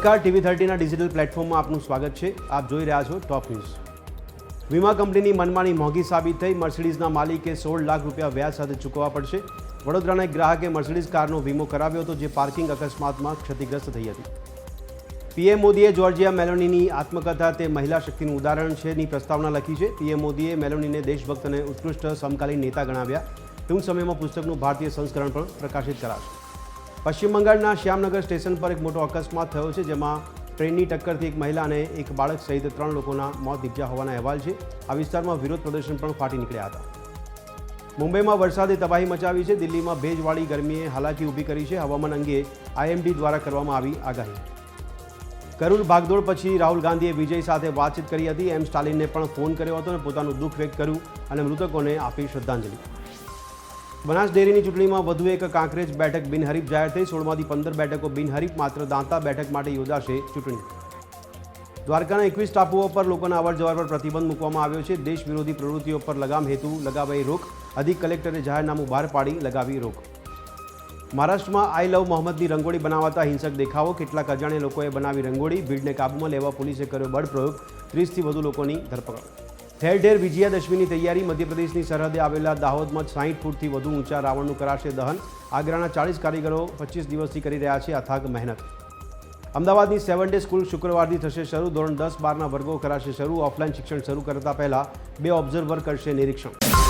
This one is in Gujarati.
નમસ્કાર, TV30ના ડિજિટલ પ્લેટફોર્મમાં આપનું સ્વાગત છે। આપ જોઈ રહ્યા છો ટોપ ન્યૂઝ। વીમા કંપનીની મનમાની મોંઘી સાબિત થઈ। મર્સિડીઝના માલિકે 16 લાખ રૂપિયા વ્યાજ સાથે ચૂકવવા પડશે। વડોદરાના એક ગ્રાહકે મર્સિડીઝ કારનો વીમો કરાવ્યો હતો, જે પાર્કિંગ અકસ્માતમાં ક્ષતિગ્રસ્ત થઈ હતી। પીએમ મોદીએ જોર્જિયા મેલોનીની આત્મકથા તે મહિલા શક્તિનું ઉદાહરણ છેની પ્રસ્તાવના લખી છે। પીએમ મોદીએ મેલોનીને દેશભક્ત અને ઉત્કૃષ્ટ સમકાલીન નેતા ગણાવ્યા। ટૂંક સમયમાં પુસ્તકનું ભારતીય સંસ્કરણ પણ પ્રકાશિત કરાશે। પશ્ચિમ બંગાળના શ્યામનગર સ્ટેશન પર એક મોટો અકસ્માત થયો છે, જેમાં ટ્રેનની ટક્કરથી એક મહિલા અને એક બાળક સહિત 3 લોકોના મોત નીપજ્યા હોવાના અહેવાલ છે। આ વિસ્તારમાં વિરોધ પ્રદર્શન પણ ફાટી નીકળ્યા હતા। મુંબઈમાં વરસાદે તબાહી મચાવી છે। દિલ્હીમાં ભેજવાળી ગરમીએ હાલાકી ઊભી કરી છે। હવામાન અંગે IMD દ્વારા કરવામાં આવી આગાહી। કરુલ ભાગદોડ પછી રાહુલ ગાંધીએ વિજય સાથે વાતચીત કરી હતી। સ્ટાલિનને પણ ફોન કર્યો હતો અને પોતાનું દુઃખ વ્યક્ત કર્યું અને મૃતકોને આપી શ્રદ્ધાંજલિ। બનાસ ડેરીની ચૂંટણીમાં વધુ એક કાંકરેજ બેઠક બિનહરીફ જાહેર થઈ। 16માંથી 15 બેઠકો બિનહરીફ, માત્ર દાંતા બેઠક માટે યોજાશે ચૂંટણી। દ્વારકાના 21 ટાપુઓ પર લોકોના અવરજવર પર પ્રતિબંધ મૂકવામાં આવ્યો છે। દેશ વિરોધી પ્રવૃત્તિઓ પર લગામ હેતુ લગાવાઈ રોક। અધિક કલેક્ટરે જાહેરનામું બહાર પાડી લગાવી રોક। મહારાષ્ટ્રમાં આઈ લવ મોહમ્મદની રંગોળી બનાવતા હિંસક દેખાવો। કેટલાક અજાણ્યા લોકોએ બનાવી રંગોળી। ભીડને કાબૂમાં લેવા પોલીસે કર્યો બળપ્રયોગ। 30થી વધુ લોકોની ધરપકડ। ઠેર ઠેર વિજયાદશમીની તૈયારી। મધ્યપ્રદેશની સરહદે આવેલા દાહોદમાં 60 ફૂટથી વધુ ઊંચા રાવણનું કરાશે દહન। આગ્રાના 40 કારીગરો 25 દિવસથી કરી રહ્યા છે અથાગ મહેનત। અમદાવાદની 7 ડે સ્કૂલ શુક્રવારથી થશે શરૂ। ધોરણ 10-12ના વર્ગો કરાશે શરૂ। ઓફલાઈન શિક્ષણ શરૂ કરતા પહેલા 2 ઓબ્ઝર્વર કરશે નિરીક્ષણ।